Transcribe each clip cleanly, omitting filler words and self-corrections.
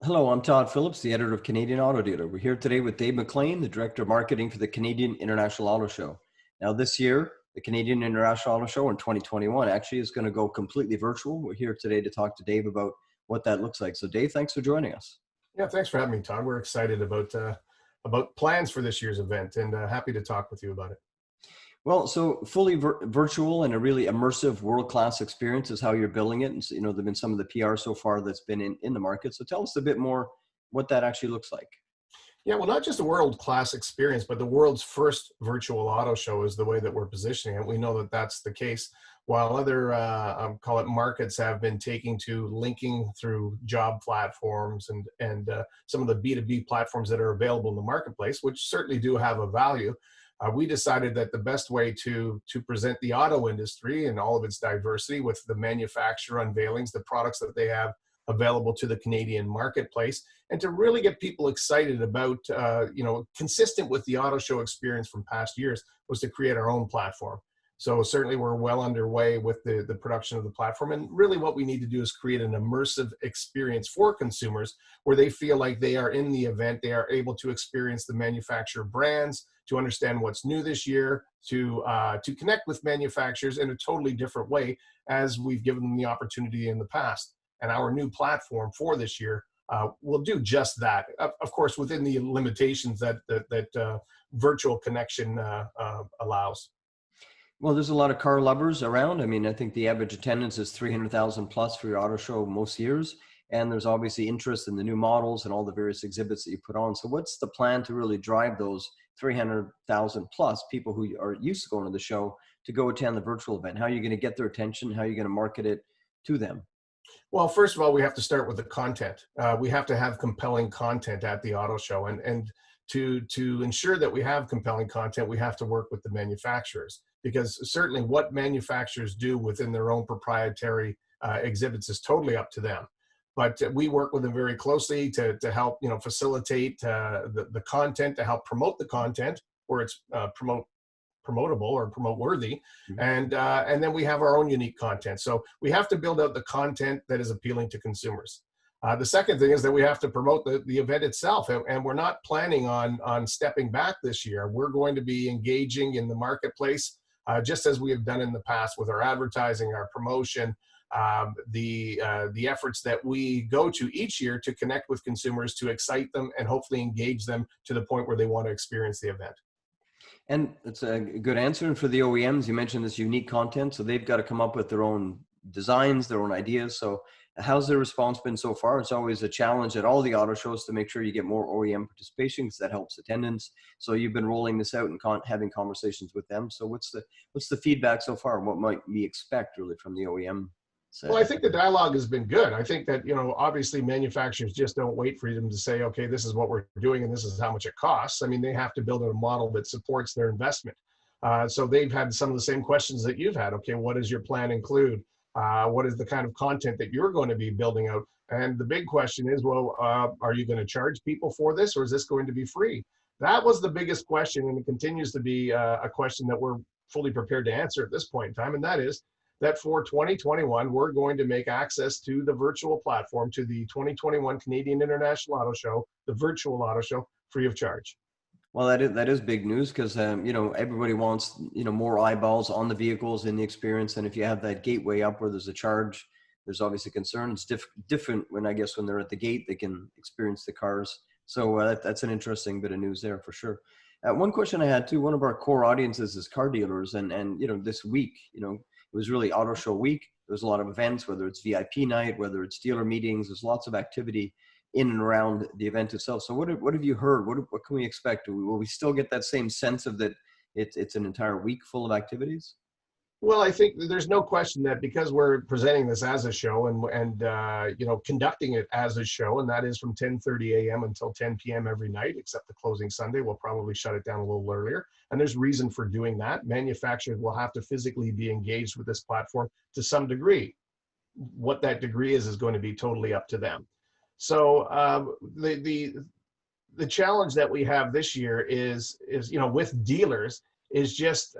Hello, I'm Todd Phillips, the editor of Canadian Auto Dealer. We're here today with Dave McClean, the Director of Marketing for the Canadian International Auto Show. Now this year, the Canadian International Auto Show in 2021 actually is going to go completely virtual. We're here today to talk to Dave about what that looks like. So Dave, thanks for joining us. Yeah, thanks for having me, Todd. We're excited about plans for this year's event, and happy to talk with you about it. Well, so fully virtual and a really immersive world-class experience is how you're building it. And so, there've been some of the PR so far that's been in the market. So tell us a bit more what that actually looks like. Yeah, well, not just a world-class experience, but the world's first virtual auto show is the way that we're positioning it. We know that that's the case. While other, call it markets, have been taking to linking through job platforms and some of the B2B platforms that are available in the marketplace, which certainly do have a value. We decided that the best way to present the auto industry and all of its diversity with the manufacturer unveilings, the products that they have available to the Canadian marketplace, and to really get people excited about, consistent with the auto show experience from past years, was to create our own platform. So certainly we're well underway with the production of the platform. And really what we need to do is create an immersive experience for consumers where they feel like they are in the event, they are able to experience the manufacturer brands, to understand what's new this year, to connect with manufacturers in a totally different way as we've given them the opportunity in the past. And our new platform for this year will do just that. Of course, within the limitations that virtual connection allows. Well, there's a lot of car lovers around. I mean, I think the average attendance is 300,000 plus for your auto show most years. And there's obviously interest in the new models and all the various exhibits that you put on. So what's the plan to really drive those 300,000 plus people who are used to going to the show to go attend the virtual event? How are you going to get their attention? How are you going to market it to them? Well, first of all, we have to start with the content. We have to have compelling content at the auto show. And to ensure that we have compelling content, we have to work with the manufacturers, because certainly what manufacturers do within their own proprietary exhibits is totally up to them. But we work with them very closely to help facilitate the content, to help promote the content where it's promotable or promote worthy. And then we have our own unique content. So we have to build out the content that is appealing to consumers. The second thing is that we have to promote the event itself, and we're not planning on stepping back this year. We're going to be engaging in the marketplace just as we have done in the past with our advertising, our promotion, the efforts that we go to each year to connect with consumers, to excite them and hopefully engage them to the point where they want to experience the event. And it's a good answer. And for the OEMs, you mentioned this unique content, so they've got to come up with their own designs, their own ideas. So how's the response been so far? It's always a challenge at all the auto shows to make sure you get more OEM participation, because that helps attendance. So you've been rolling this out and having conversations with them. So what's the feedback so far? What might we expect really from the OEM? Well, I think the dialogue has been good. I think that, obviously manufacturers just don't wait for them to say, okay, this is what we're doing and this is how much it costs. I mean, they have to build a model that supports their investment. So they've had some of the same questions that you've had. Okay, what does your plan include? What is the kind of content that you're going to be building out? And the big question is, well, are you going to charge people for this, or is this going to be free? That was the biggest question, and it continues to be a question that we're fully prepared to answer at this point in time, and that is that for 2021, we're going to make access to the virtual platform, to the 2021 Canadian International Auto Show, the virtual auto show, free of charge. Well, that is big news, because everybody wants more eyeballs on the vehicles in the experience, and if you have that gateway up where there's a charge, there's obviously concern. It's different when they're at the gate, they can experience the cars. So that's an interesting bit of news there for sure. One question I had too. One of our core audiences is car dealers, and this week it was really auto show week. There's a lot of events, whether it's VIP night, whether it's dealer meetings. There's lots of activity in and around the event itself. So what have you heard? What can we expect? Will we still get that same sense of that it's an entire week full of activities? Well, I think there's no question that because we're presenting this as a show and conducting it as a show, and that is from 10:30 a.m. until 10 p.m. every night, except the closing Sunday. We'll probably shut it down a little earlier. And there's reason for doing that. Manufacturers will have to physically be engaged with this platform to some degree. What that degree is going to be totally up to them. So the challenge that we have this year is with dealers is just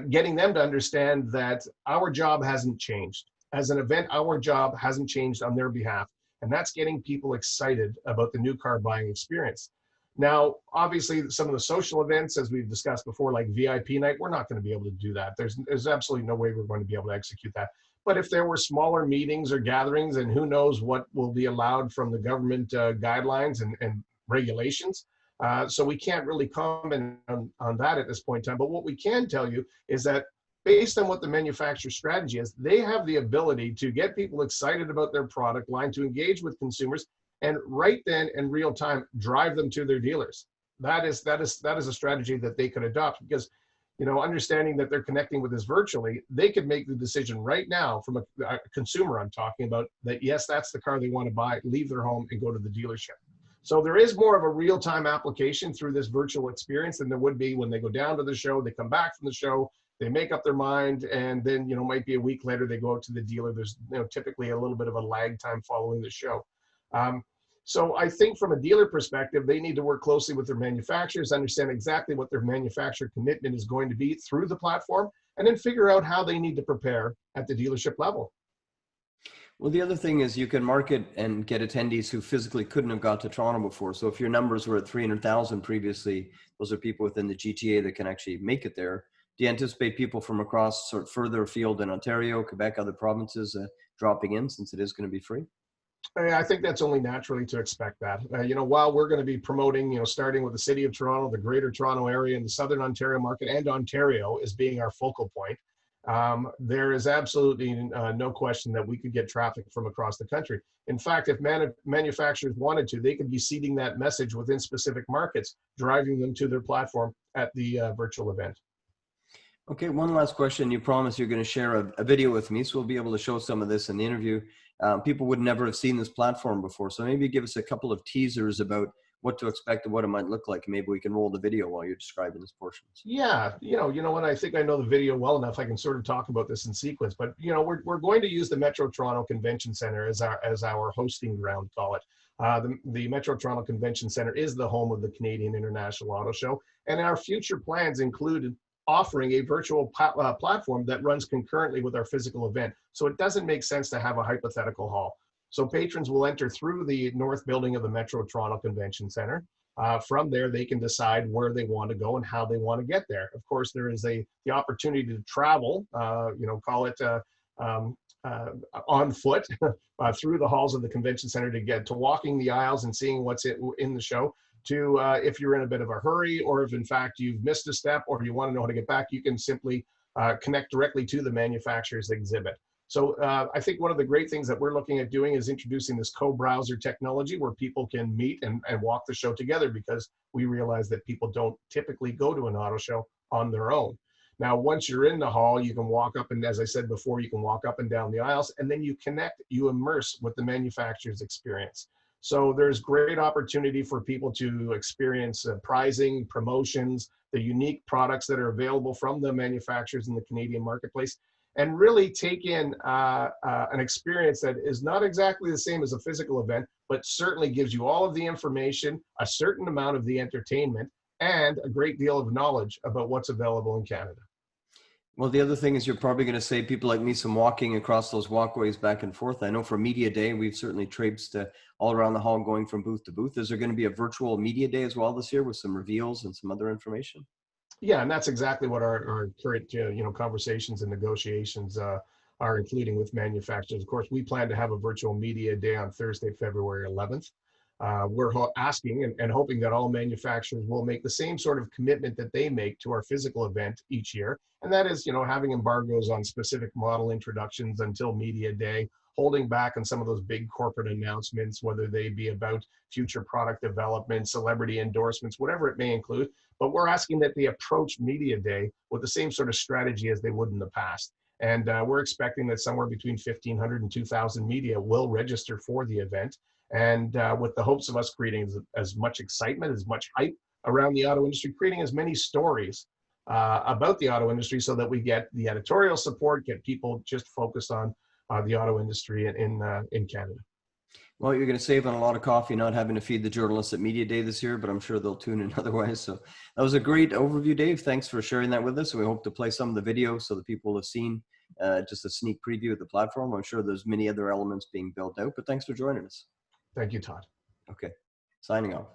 getting them to understand that our job hasn't changed. As an event, our job hasn't changed on their behalf. and that's getting people excited about the new car buying experience. Now, obviously, some of the social events, as we've discussed before, like VIP night, we're not going to be able to do that. There's absolutely no way we're going to be able to execute that. But if there were smaller meetings or gatherings, and who knows what will be allowed from the government guidelines and regulations, so we can't really comment on that at this point in time. But what we can tell you is that based on what the manufacturer's strategy is, they have the ability to get people excited about their product line, to engage with consumers, and right then in real time drive them to their dealers. That is a strategy that they could adopt, because understanding that they're connecting with us virtually, they could make the decision right now from a consumer I'm talking about, that yes, that's the car they want to buy, leave their home and go to the dealership. So there is more of a real-time application through this virtual experience than there would be when they go down to the show, they come back from the show, they make up their mind, and then might be a week later they go out to the dealer. There's typically a little bit of a lag time following the show. So I think from a dealer perspective, they need to work closely with their manufacturers, understand exactly what their manufacturer commitment is going to be through the platform, and then figure out how they need to prepare at the dealership level. Well, the other thing is you can market and get attendees who physically couldn't have got to Toronto before. So if your numbers were at 300,000 previously, those are people within the GTA that can actually make it there. Do you anticipate people from across sort of further afield in Ontario, Quebec, other provinces dropping in, since it is going to be free? I think that's only naturally to expect that. While we're going to be promoting, starting with the City of Toronto, the Greater Toronto Area, and the Southern Ontario market, and Ontario as being our focal point, there is absolutely no question that we could get traffic from across the country. In fact, if manufacturers wanted to, they could be seeding that message within specific markets, driving them to their platform at the virtual event. Okay, one last question. You promised you're going to share a video with me, so we'll be able to show some of this in the interview. People would never have seen this platform before, so maybe give us a couple of teasers about what to expect and what it might look like. Maybe we can roll the video while you're describing this portion. Yeah, what, I think I know the video well enough. I can sort of talk about this in sequence, but we're going to use the Metro Toronto Convention Center as our hosting ground, call it. The Metro Toronto Convention Center is the home of the Canadian International Auto Show, and our future plans included offering a virtual platform that runs concurrently with our physical event. So it doesn't make sense to have a hypothetical hall. So patrons will enter through the north building of the Metro Toronto Convention Center. From there, they can decide where they want to go and how they want to get there. Of course, there is the opportunity to travel, call it on foot through the halls of the convention center, to get to walking the aisles and seeing what's in the show. To if you're in a bit of a hurry, or if in fact you've missed a step, or you want to know how to get back, you can simply connect directly to the manufacturer's exhibit. So I think one of the great things that we're looking at doing is introducing this co-browser technology where people can meet and walk the show together, because we realize that people don't typically go to an auto show on their own. Now, once you're in the hall, you can walk up, and as I said before, you can walk up and down the aisles, and then you connect, you immerse with the manufacturer's experience. So there's great opportunity for people to experience pricing, promotions, the unique products that are available from the manufacturers in the Canadian marketplace, and really take in an experience that is not exactly the same as a physical event, but certainly gives you all of the information, a certain amount of the entertainment, and a great deal of knowledge about what's available in Canada. Well, the other thing is you're probably going to save people like me some walking across those walkways back and forth. I know for Media Day, we've certainly traipsed all around the hall going from booth to booth. Is there going to be a virtual Media Day as well this year with some reveals and some other information? Yeah, and that's exactly what our current conversations and negotiations are including with manufacturers. Of course, we plan to have a virtual Media Day on Thursday, February 11th. We're asking and hoping that all manufacturers will make the same sort of commitment that they make to our physical event each year. And that is, having embargoes on specific model introductions until Media Day, holding back on some of those big corporate announcements, whether they be about future product development, celebrity endorsements, whatever it may include. But we're asking that they approach Media Day with the same sort of strategy as they would in the past. And we're expecting that somewhere between 1,500 and 2,000 media will register for the event. And with the hopes of us creating as much excitement, as much hype around the auto industry, creating as many stories about the auto industry, so that we get the editorial support, get people just focused on the auto industry in Canada. Well, you're going to save on a lot of coffee not having to feed the journalists at Media Day this year, but I'm sure they'll tune in otherwise. So that was a great overview, Dave. Thanks for sharing that with us. We hope to play some of the video so that people have seen just a sneak preview of the platform. I'm sure there's many other elements being built out, but thanks for joining us. Thank you, Todd. Okay, signing off.